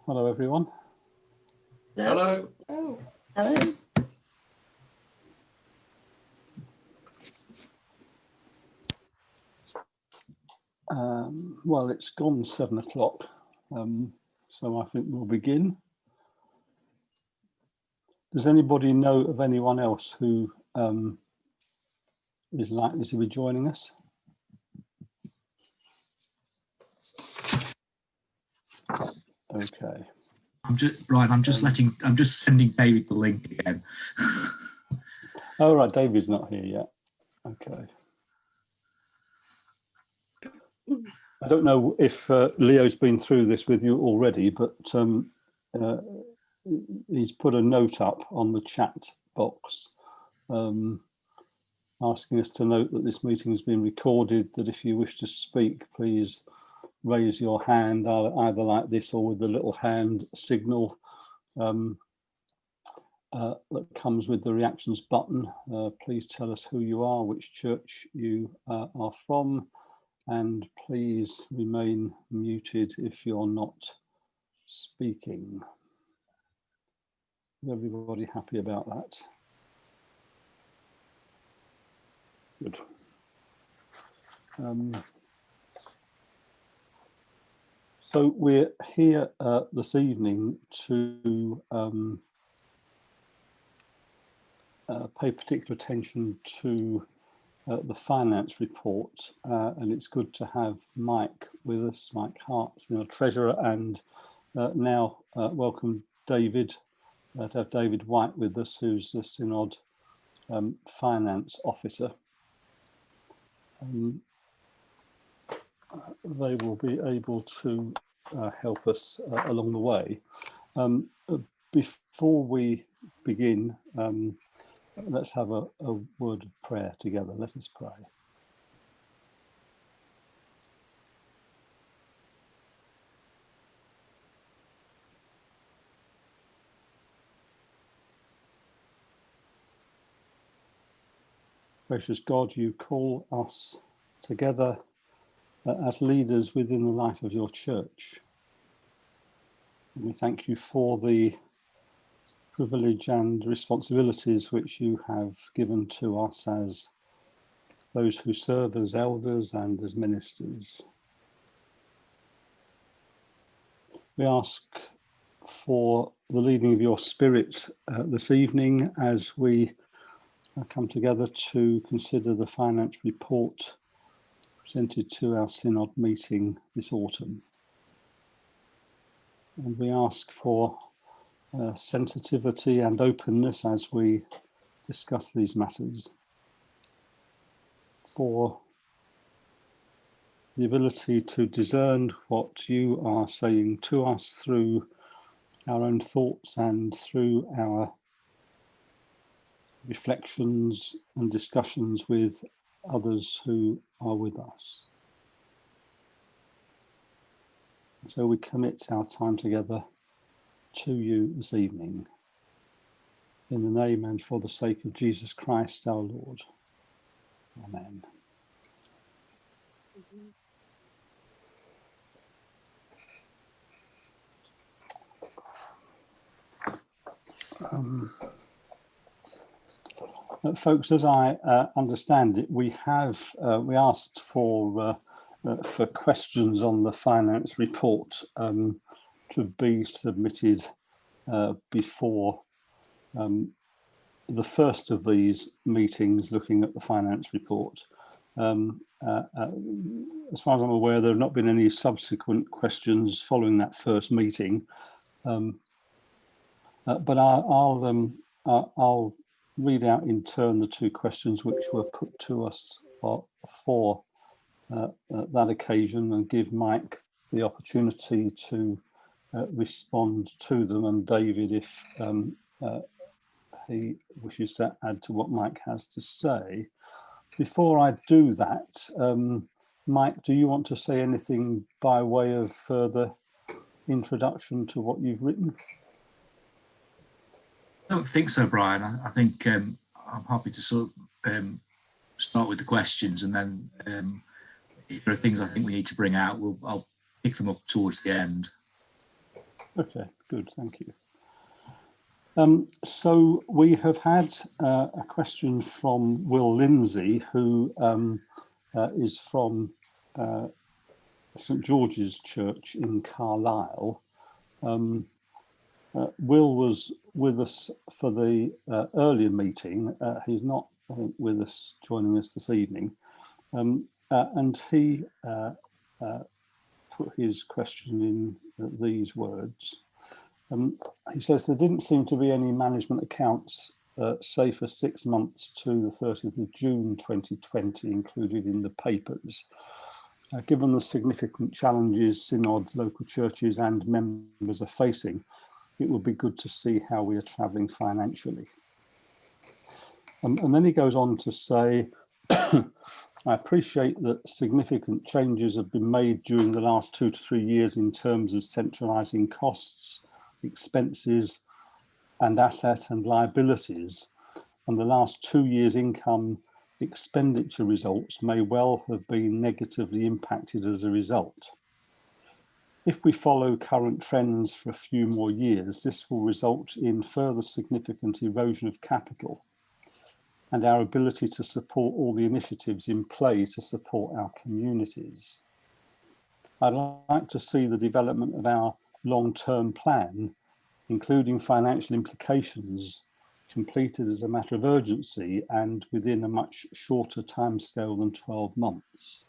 Hello, everyone. Hello. Oh, hello. Well, it's gone 7 o'clock, so I think we'll begin. Does anybody know of anyone else who is likely to be joining us? Okay. I'm just sending David the link again. Oh, right, David's not here yet. Okay. I don't know if Leo's been through this with you already, but he's put a note up on the chat box asking us to note that this meeting has been recorded, that if you wish to speak, please raise your hand either like this or with the little hand signal that comes with the reactions button. Please tell us who you are, which church you are from, and please remain muted if you're not speaking. Is everybody happy about that? Good. So we're here this evening to pay particular attention to the finance report, and it's good to have Mike with us, Mike Hart, Synod Treasurer, and now welcome David, to have David White with us, who's the Synod Finance Officer. They will be able to help us along the way. Before we begin, let's have a word of prayer together. Let us pray. Gracious God, you call us together as leaders within the life of your church. And we thank you for the privilege and responsibilities which you have given to us as those who serve as elders and as ministers. We ask for the leading of your Spirit this evening as we come together to consider the finance report presented to our Synod meeting this autumn. And we ask for sensitivity and openness as we discuss these matters, for the ability to discern what you are saying to us through our own thoughts and through our reflections and discussions with others who are with us. So we commit our time together to you this evening, in the name and for the sake of Jesus Christ our Lord. Amen. Folks, as I understand it, we asked for questions on the finance report to be submitted before the first of these meetings looking at the finance report. As far as I'm aware, there have not been any subsequent questions following that first meeting, but I'll read out in turn the two questions which were put to us for that occasion, and give Mike the opportunity to respond to them, and David, if he wishes to add to what Mike has to say. Before I do that, Mike, do you want to say anything by way of further introduction to what you've written? I don't think so, Brian. I think I'm happy to sort of start with the questions, and then if there are things I think we need to bring out, I'll pick them up towards the end. Okay, good, thank you. So we have had a question from Will Lindsay, who is from St George's Church in Carlisle. Will was with us for the earlier meeting. He's not, I think, with us, joining us this evening. And he put his question in these words. He says there didn't seem to be any management accounts, say for 6 months to the 30th of June 2020 included in the papers. Given the significant challenges Synod, local churches and members are facing, it would be good to see how we are travelling financially. And then he goes on to say, I appreciate that significant changes have been made during the last 2 to 3 years in terms of centralising costs, expenses and asset and liabilities, and the last 2 years' income expenditure results may well have been negatively impacted as a result. If we follow current trends for a few more years, this will result in further significant erosion of capital and our ability to support all the initiatives in play to support our communities. I'd like to see the development of our long-term plan, including financial implications, completed as a matter of urgency and within a much shorter timescale than 12 months.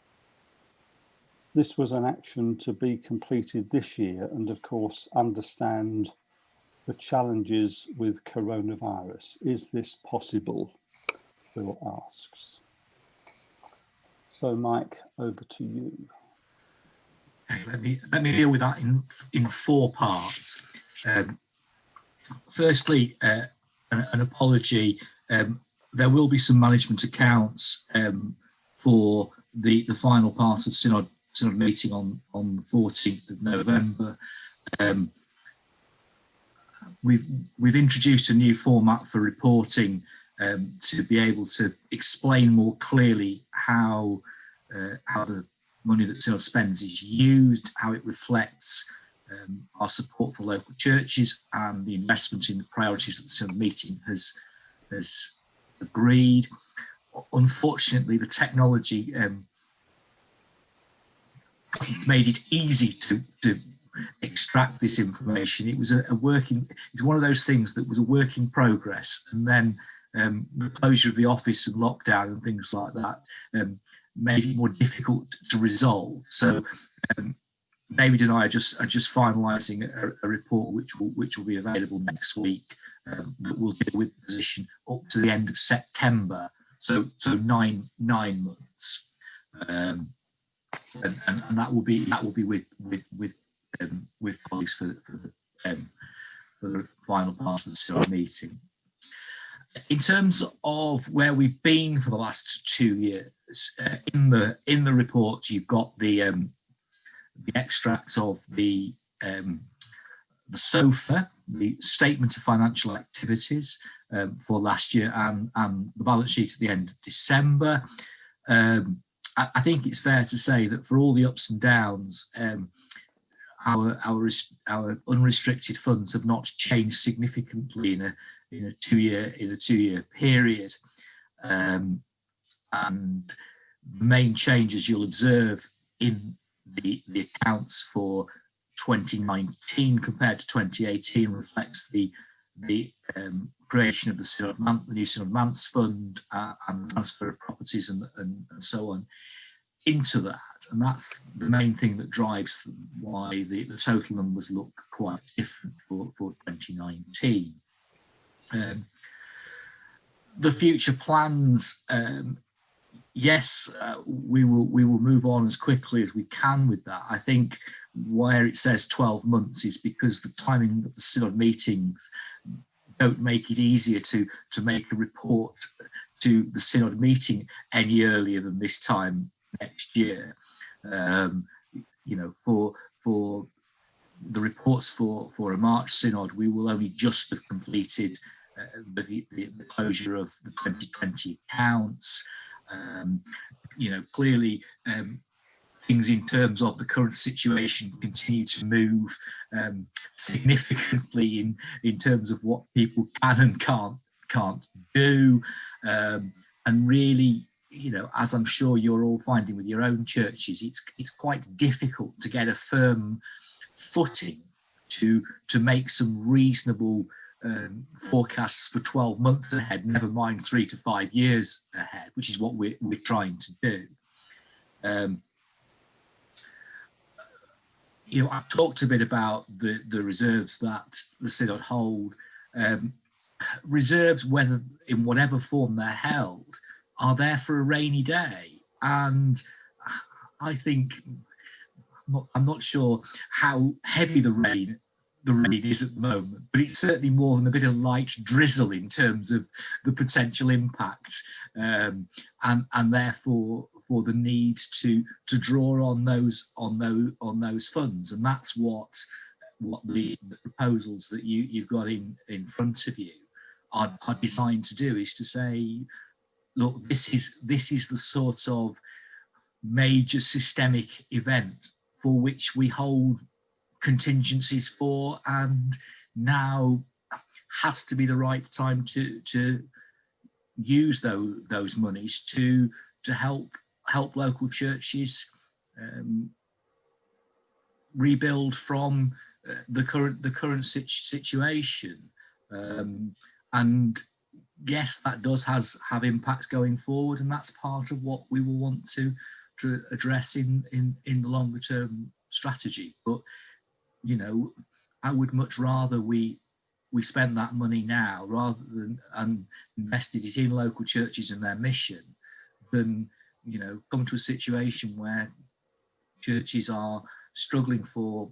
This was an action to be completed this year and of course understand the challenges with coronavirus. Is this possible? Will asks. So Mike, over to you. Okay, let me deal with that in 4 parts. Firstly, an apology. There will be some management accounts for the final part of Synod meeting on the 14th of November. We've introduced a new format for reporting to be able to explain more clearly how the money that Synod spends is used, how it reflects our support for local churches and the investment in the priorities that the Synod meeting has agreed. Unfortunately, the technology hasn't made it easy to extract this information. It was it's one of those things that was a work in progress, and then the closure of the office and lockdown and things like that made it more difficult to resolve. So David and I are just finalising a report which will be available next week that will deal with the position up to the end of September. So 9 months, and that will be with colleagues for the final part of the Synod meeting. In terms of where we've been for the last 2 years, in the report you've got the extracts of the SOFA, the Statement of Financial Activities for last year, and the balance sheet at the end of December. I think it's fair to say that for all the ups and downs, our unrestricted funds have not changed significantly in a 2 year period, and the main changes you'll observe in the accounts for 2019 compared to 2018 reflects the creation of the new Synod Manse Fund and transfer of properties and so on into that, and that's the main thing that drives why the total numbers look quite different for 2019. The future plans, yes, we will move on as quickly as we can with that. I think where it says 12 months is because the timing of the Synod meetings don't make it easier to make a report to the Synod meeting any earlier than this time next year. For the reports for a March Synod, we will only just have completed the closure of the 2020 accounts. Clearly, things in terms of the current situation continue to move significantly in terms of what people can and can't do, and really, you know, as I'm sure you're all finding with your own churches, it's quite difficult to get a firm footing to make some reasonable forecasts for 12 months ahead, never mind 3 to 5 years ahead, which is what we're trying to do. You know, I've talked a bit about the reserves that the Synod hold. Reserves, whether in whatever form they're held, are there for a rainy day, and I think I'm not sure how heavy the rain is at the moment, but it's certainly more than a bit of light drizzle in terms of the potential impact, and therefore for the need to draw on those funds, and that's what the proposals that you've got in front of you are designed to do, is to say, look, this is the sort of major systemic event for which we hold contingencies for, and now has to be the right time to use those monies to help local churches rebuild from the current situation, and yes, that does have impacts going forward, and that's part of what we will want to address in the longer term strategy. But you know, I would much rather we spend that money now rather than invested it in local churches and their mission, than, you know, come to a situation where churches are struggling for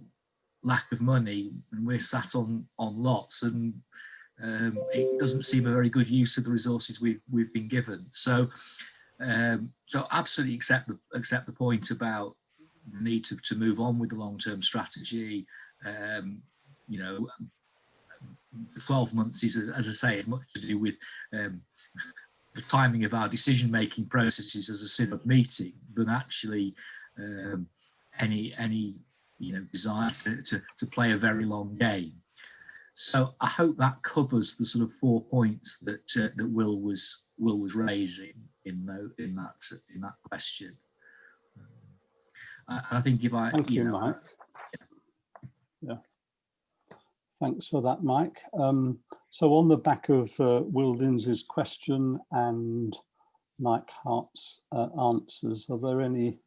lack of money and we're sat on lots, and it doesn't seem a very good use of the resources we've been given. So absolutely accept the point about the need to move on with the long-term strategy. You know, 12 months is, as I say, as much to do with the timing of our decision-making processes as a synod meeting than actually any you know, desire to play a very long game. So I hope that covers the sort of 4 points that Will was raising in that question. I think if I thank you, Mike. Yeah, thanks for that, Mike. So on the back of Will Lindsay's question and Mike Hart's answers, are there any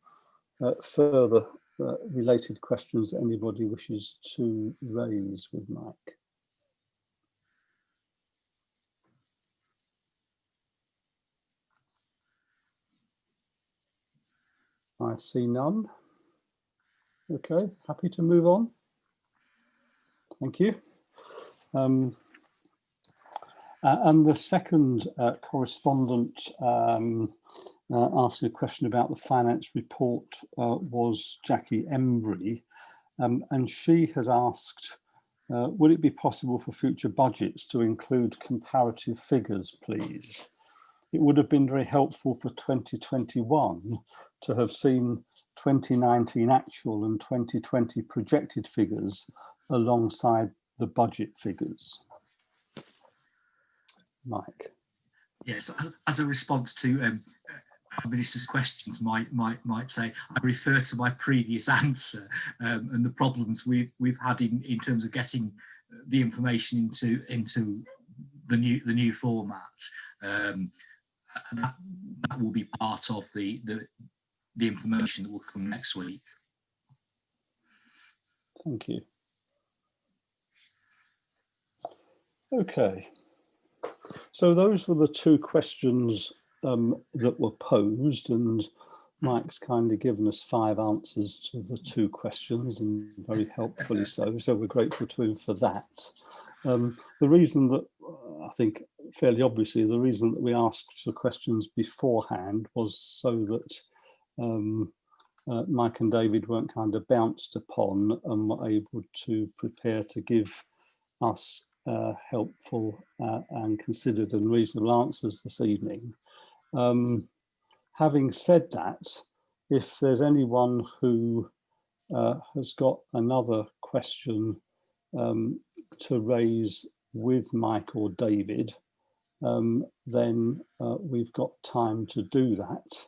further related questions that anybody wishes to raise with Mike? I see none. Okay, happy to move on. Thank you. And the second correspondent asking a question about the finance report was Jackie Embry, and she has asked, would it be possible for future budgets to include comparative figures, please? It would have been very helpful for 2021 to have seen 2019 actual and 2020 projected figures alongside the budget figures. Mike. Yes, as a response to our minister's questions, might say, I refer to my previous answer and the problems we've had in terms of getting the information into the new format, and that will be part of the information that will come next week. Thank you. Okay, so those were the two questions that were posed, and Mike's kindly given us 5 answers to the 2 questions, and very helpfully so we're grateful to him for that. The reason that, I think fairly obviously, the reason that we asked for questions beforehand was so that Mike and David weren't kind of bounced upon and were able to prepare to give us helpful and considered and reasonable answers this evening. Having said that, if there's anyone who has got another question to raise with Mike or David, then we've got time to do that.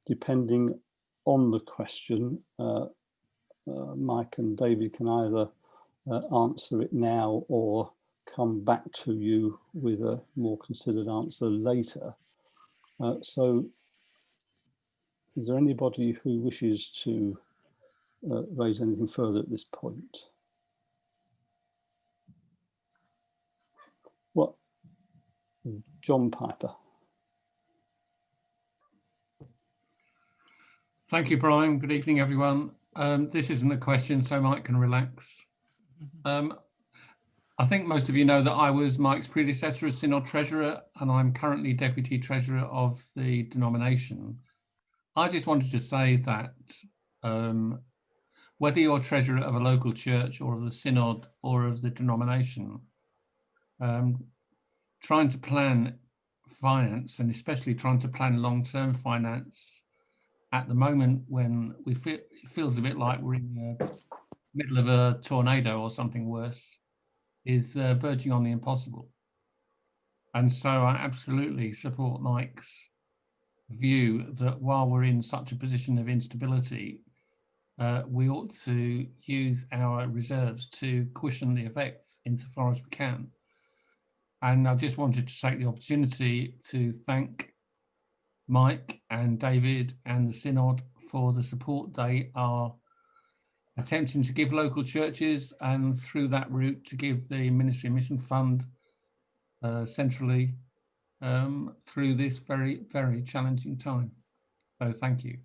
Depending on the question, Mike and David can either answer it now or come back to you with a more considered answer later. So is there anybody who wishes to raise anything further at this point? What? John Piper. Thank you, Brian. Good evening, everyone. This isn't a question, so Mike can relax. I think most of you know that I was Mike's predecessor as Synod Treasurer, and I'm currently Deputy Treasurer of the denomination. I just wanted to say that whether you're Treasurer of a local church or of the Synod or of the denomination, trying to plan finance, and especially trying to plan long-term finance at the moment when it feels a bit like we're in the middle of a tornado or something worse, is verging on the impossible. And so I absolutely support Mike's view that while we're in such a position of instability, we ought to use our reserves to cushion the effects insofar as we can. And I just wanted to take the opportunity to thank Mike and David and the Synod for the support they are attempting to give local churches, and through that route to give the Ministry and Mission Fund centrally through this very, very challenging time. So thank you.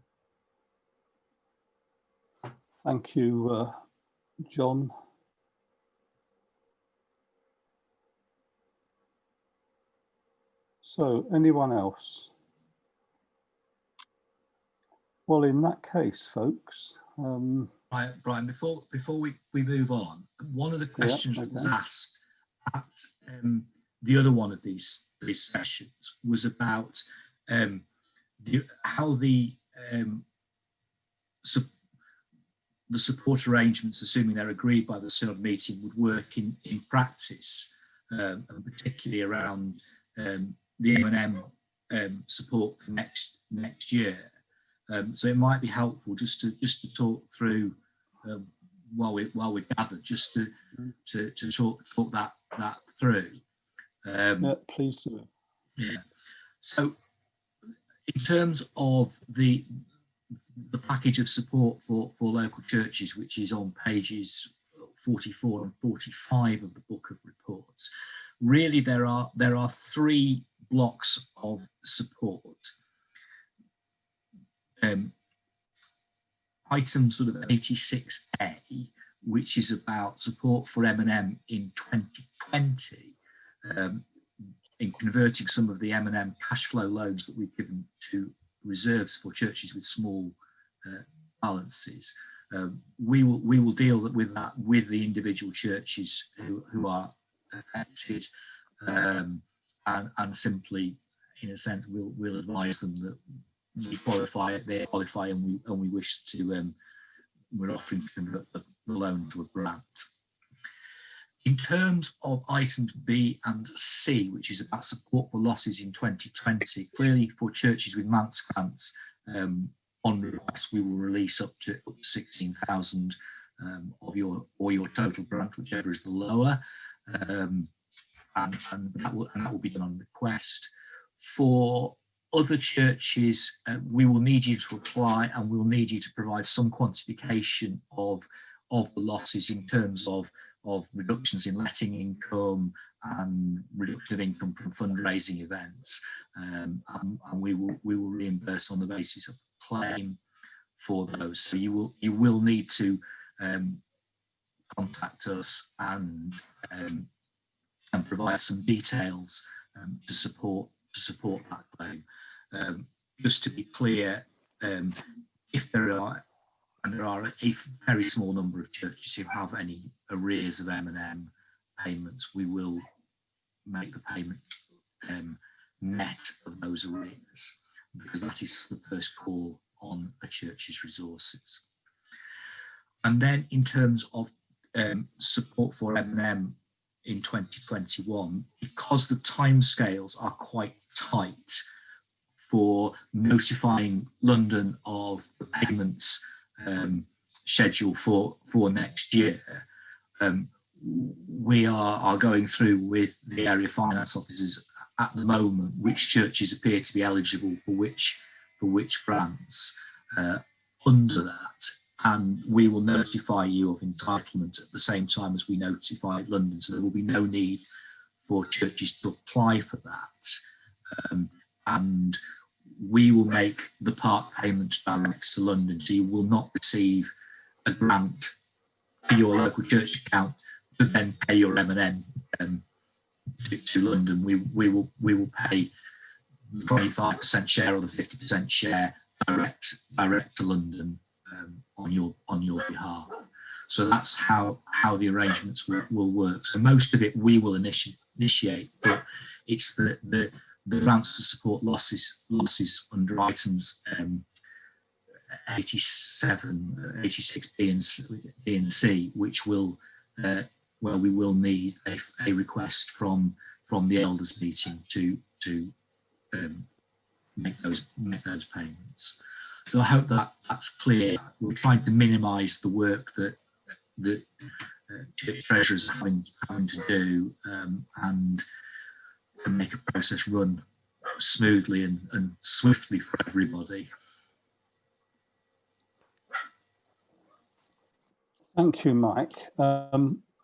Thank you, John. So, anyone else? Well, in that case, folks. Brian, before we move on, one of the questions that was asked at the other one of these sessions was about how the support arrangements, assuming they're agreed by the Synod meeting, would work in practice, and particularly around the M&M support for next year. So it might be helpful just to talk through while we gather, just to talk that through. Yeah, please do. Yeah. So in terms of the package of support for local churches, which is on pages 44 and 45 of the book of reports, really there are three blocks of support. Item sort of 86A, which is about support for M&M in 2020, in converting some of the M&M cash flow loans that we've given to reserves for churches with small balances. We will deal with that with the individual churches who are affected, and simply, in a sense, we'll advise them that we qualify, they qualify, and we wish to, we're offering to convert the loan to a grant. In terms of items B and C, which is about support for losses in 2020, clearly for churches with Manx grants, on request we will release up to 16,000 of your total grant, whichever is the lower, and that will be done on request. For other churches, we will need you to apply, and we'll need you to provide some quantification of the losses in terms of reductions in letting income and reduction of income from fundraising events, and we will reimburse on the basis of claim for those. So you will need to contact us and provide some details to support that claim. Just to be clear, if there are a very small number of churches who have any arrears of M&M payments, we will make the payment net of those arrears. because that is the first call on a church's resources. And then in terms of support for M&M in 2021, because the timescales are quite tight for notifying London of the payments schedule for next year, we are going through with the area finance officers at the moment which churches appear to be eligible for which grants under that, and we will notify you of entitlement at the same time as we notify London, so there will be no need for churches to apply for that, and we will make the part payment direct to London, so you will not receive a grant for your local church account to then pay your M&M to London. We will pay the 25% share or the 50% share direct to London on your behalf. So that's how the arrangements will work. So most of it we will initiate, but it's the grants to support losses under items 87, 86 B and C, which will where we will need a request from the elders meeting to make those payments. So I hope that's clear. We're trying to minimise the work that church treasurers are having to do, and make a process run smoothly and swiftly for everybody. Thank you, Mike.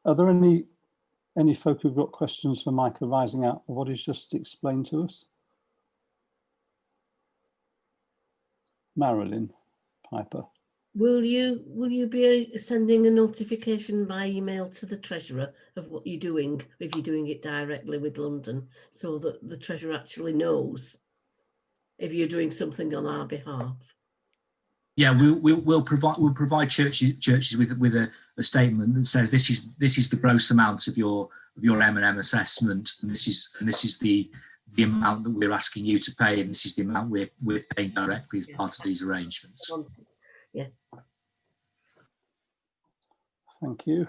Are there any folk who've got questions for Mike arising out of what he's just explained to us? Marilyn Piper. Will you be sending a notification by email to the treasurer of what you're doing, if you're doing it directly with London, so that the treasurer actually knows if you're doing something on our behalf? Yeah, we'll provide churches with a statement that says this is the gross amount of your M&M assessment, and this is the amount that we're asking you to pay, and this is the amount we're paying directly as part of these arrangements. Yeah. Thank you.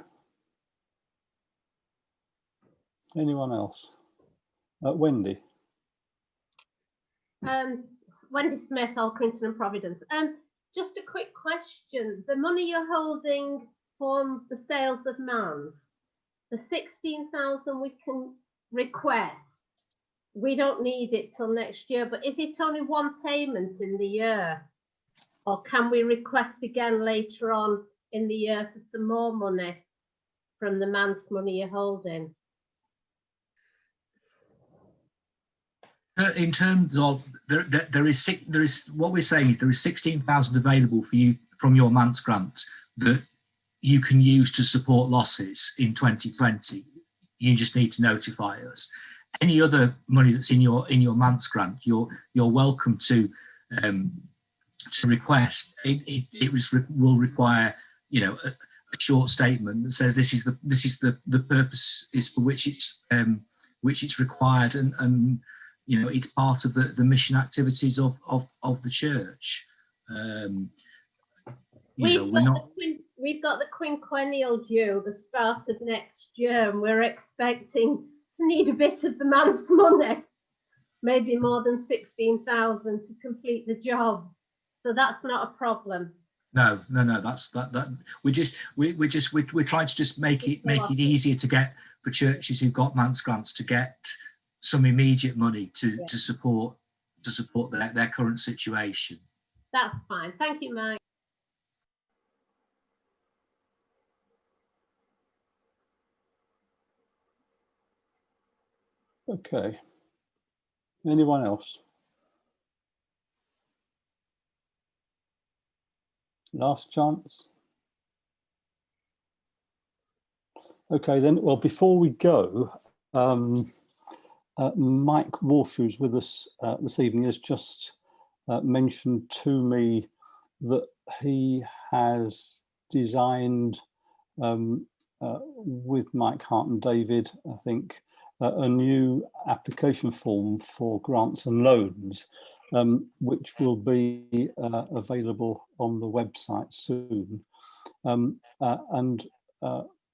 Anyone else? Wendy. Wendy Smith, Alcrington and Providence. Just a quick question. The money you're holding from the sales of MANS, the 16,000 we can request, we don't need it till next year, but is it only one payment in the year? Or can we request again later on in the year for some more money from the MANS money you're holding? In terms of there is what we're saying is there is 16,000 available for you from your MANS grant that you can use to support losses in 2020. You just need to notify us. Any other money that's in your MANS grant, you're welcome to request. It will require, you know, a short statement that says this is the purpose is for which it's required, and you know, it's part of the mission activities of the church. We've got the quinquennial due the start of next year, and we're expecting to need a bit of the MANS money, maybe more than 16,000 to complete the jobs. So that's not a problem. No. That's that. We're trying to just make it easier to get for churches who've got MANS grants to get some immediate money to support their current situation. That's fine. Thank you, Mike. Okay. Anyone else? Last chance. Okay, then. Well, before we go, Mike Walsh, who's with us this evening, has just mentioned to me that he has designed, with Mike Hart and David, I think, a new application form for grants and loans. which will be available on the website soon. And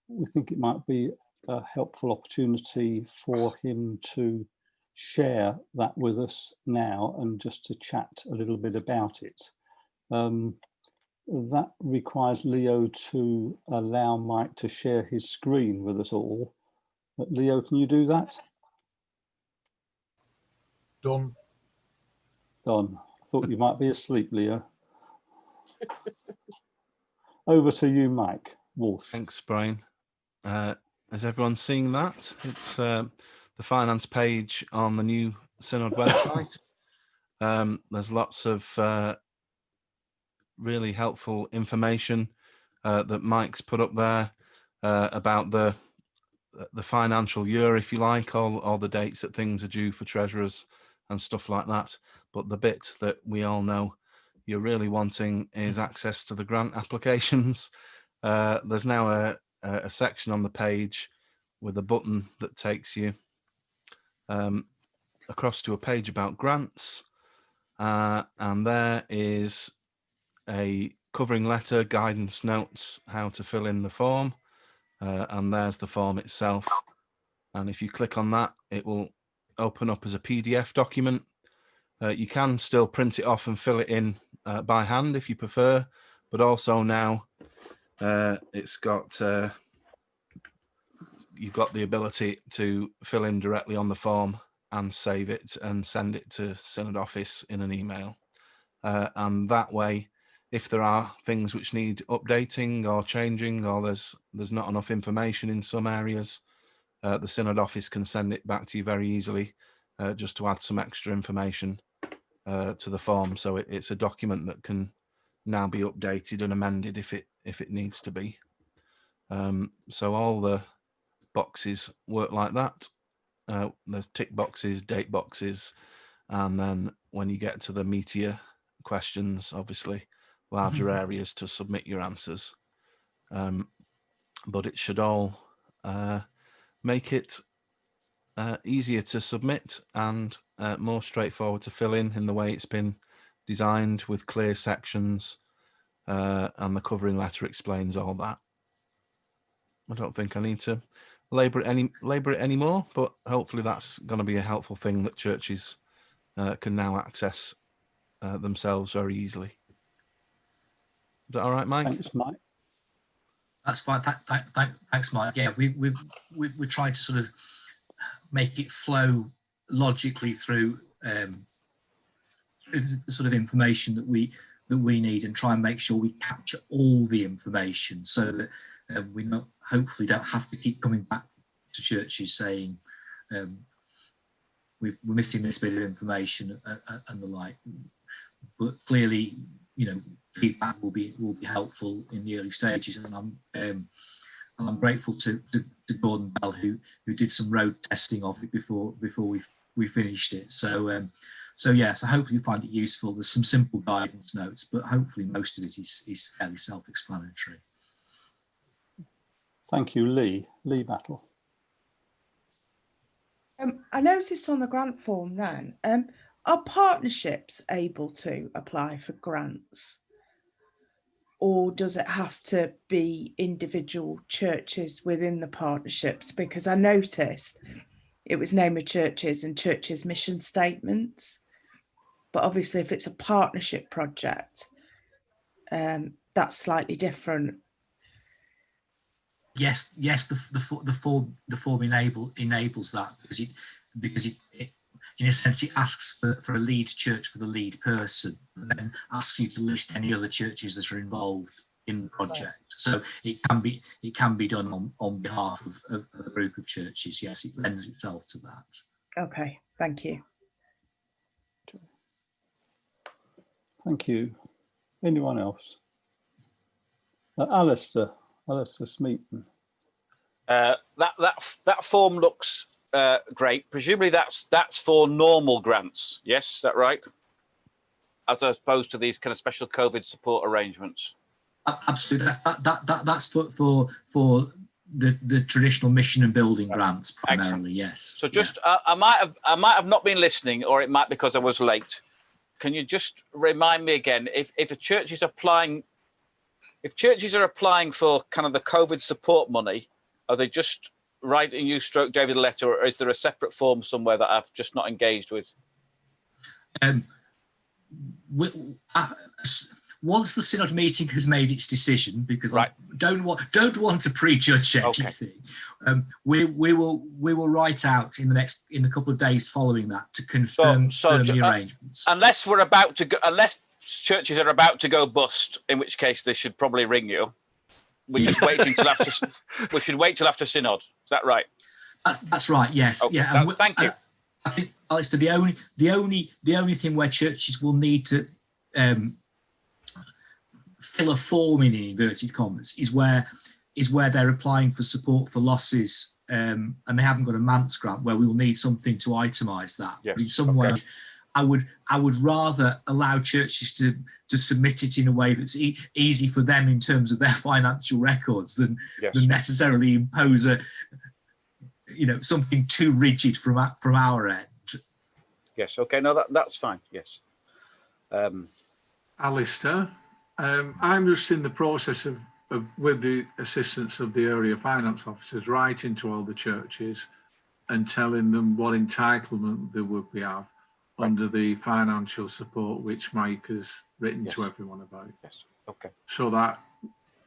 we think it might be a helpful opportunity for him to share that with us now and just to chat a little bit about it. That requires Leo to allow Mike to share his screen with us all. But Leo, can you do that? Done. Done. I thought you might be asleep, Leo. Over to you, Mike Walsh. Thanks, Brian. Is everyone seeing that? It's the finance page on the new Synod website. There's lots of really helpful information that Mike's put up there about the financial year, if you like, all the dates that things are due for treasurers and stuff like that. But the bit that we all know you're really wanting is access to the grant applications. There's now a section on the page with a button that takes you across to a page about grants, and there is a covering letter, guidance notes, how to fill in the form, and there's the form itself. And if you click on that, it will open up as a PDF document. You can still print it off and fill it in by hand if you prefer, but also now it's got you've got the ability to fill in directly on the form and save it and send it to Synod office in an email. And that way, if there are things which need updating or changing, or there's not enough information in some areas, the Synod office can send it back to you very easily, just to add some extra information to the form. So it's a document that can now be updated and amended if it needs to be. So all the boxes work like that. There's tick boxes, date boxes, and then when you get to the meatier questions, obviously larger areas to submit your answers. But it should all make it easier to submit and more straightforward to fill in the way it's been designed, with clear sections, and the covering letter explains all that. I don't think I need to labour it anymore, but hopefully that's going to be a helpful thing that churches can now access themselves very easily. Is that all right, Mike? Thanks, Mike. That's fine. Thanks, Mike. Yeah, we tried to sort of make it flow logically through the sort of information that we need, and try and make sure we capture all the information, so that we hopefully don't have to keep coming back to churches saying we're missing this bit of information and the like. But clearly, feedback will be helpful in the early stages, and I'm grateful to Gordon Bell who did some road testing of it before we finished it. So hopefully you find it useful. There's some simple guidance notes, but hopefully most of it is fairly self-explanatory. Thank you, Lee Battle. I noticed on the grant form then, are partnerships able to apply for grants? Or does it have to be individual churches within the partnerships? Because I noticed it was name of churches and churches' mission statements. But obviously, if it's a partnership project, that's slightly different. Yes. The form enables that, because it in a sense it asks for a lead church for the lead person, and then asks you to list any other churches that are involved in the project. Right. So it can be done on behalf of a group of churches. Yes, it lends itself to that. Okay, thank you. Thank you. Anyone else? Alistair Smeaton. That form looks great. Presumably that's for normal grants. Yes, is that right? As opposed to these kind of special COVID support arrangements. Absolutely. That's for the traditional mission and building grants primarily. Excellent. Yes. So just I might have not been listening, or it might be because I was late. can you just remind me again, if a church is applying, if churches are applying for kind of the COVID support money, are they just writing you stroke David a letter, or is there a separate form somewhere that I've just not engaged with? Once the synod meeting has made its decision, because Right. I don't want to prejudge anything, we will write out in the couple of days following that to confirm the arrangements. Unless we're about to go, unless churches are about to go bust, in which case they should probably ring you. We're just waiting till after. We should wait till after synod. Is that right? That's right. Yes. Okay, Yeah. thank you. I think, Alistair, the only thing where churches will need to fill a form in inverted commas is where they're applying for support for losses and they haven't got a MANTS grant, where we will need something to itemise that. Yes. But in some ways, I would rather allow churches to submit it in a way that's easy for them in terms of their financial records than necessarily impose something too rigid from our end. Yes. Okay. No, that's fine. Yes. Alistair, I'm just in the process of, with the assistance of the area finance officers, writing to all the churches and telling them what entitlement they would have under the financial support which Mike has written to everyone about. Yes. Okay. So that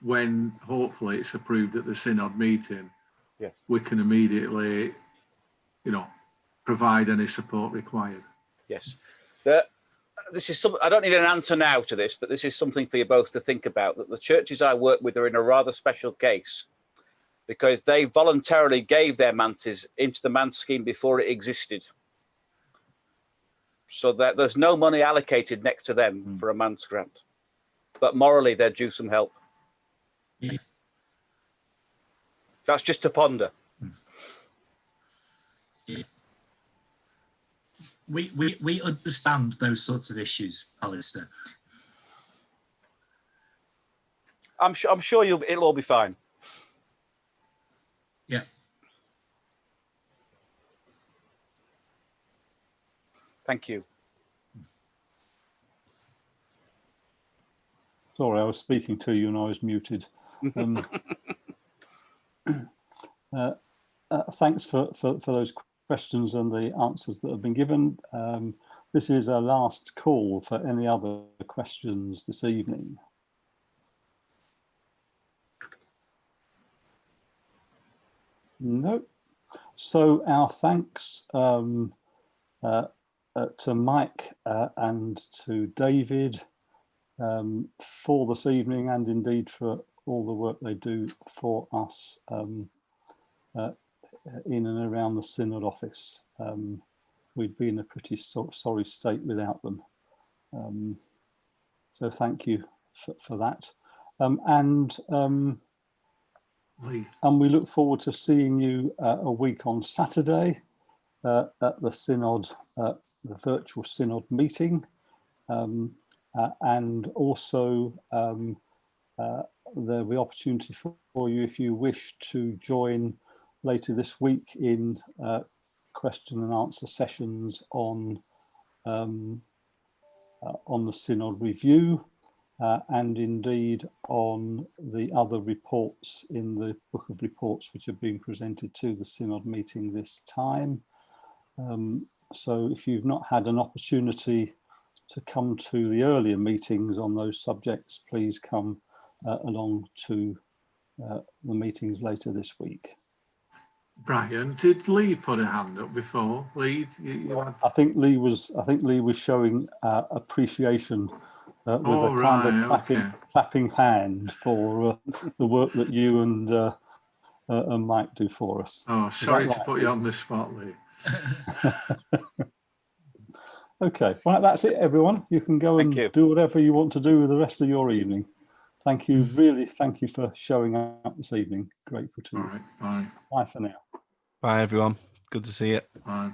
when hopefully it's approved at the synod meeting, we can immediately, provide any support required. Yes. This is I don't need an answer now to this, but this is something for you both to think about, that the churches I work with are in a rather special case because they voluntarily gave their manses into the MANS scheme before it existed. So that there's no money allocated next to them for a MANS grant. But morally, they're due some help. Yeah. That's just to ponder. Yeah. We understand those sorts of issues, Alistair. I'm sure it'll all be fine. Yeah. Thank you. Sorry, I was speaking to you and I was muted. Thanks for those questions and the answers that have been given. This is our last call for any other questions this evening. No. So our thanks to Mike and to David for this evening, and indeed for all the work they do for us in and around the Synod office. We'd be in a pretty sorry state without them. So thank you for that. And we look forward to seeing you a week on Saturday at the Synod, the virtual Synod meeting. And also there'll be opportunity for you, if you wish, to join later this week in question and answer sessions on the Synod review and indeed on the other reports in the book of reports which are being presented to the Synod meeting this time. So if you've not had an opportunity to come to the earlier meetings on those subjects, please come along to the meetings later this week. Brian, did Lee put a hand up before? Lee, you had... I think Lee was showing appreciation with a kind of clapping hand for the work that you and Mike do for us. Oh, sorry to put you on the spot, Lee. Okay, well, that's it, everyone. You can go and do whatever you want to do with the rest of your evening. Thank you, really, thank you for showing up this evening. Grateful to you. All right, bye. Bye for now. Bye, everyone. Good to see you. Bye.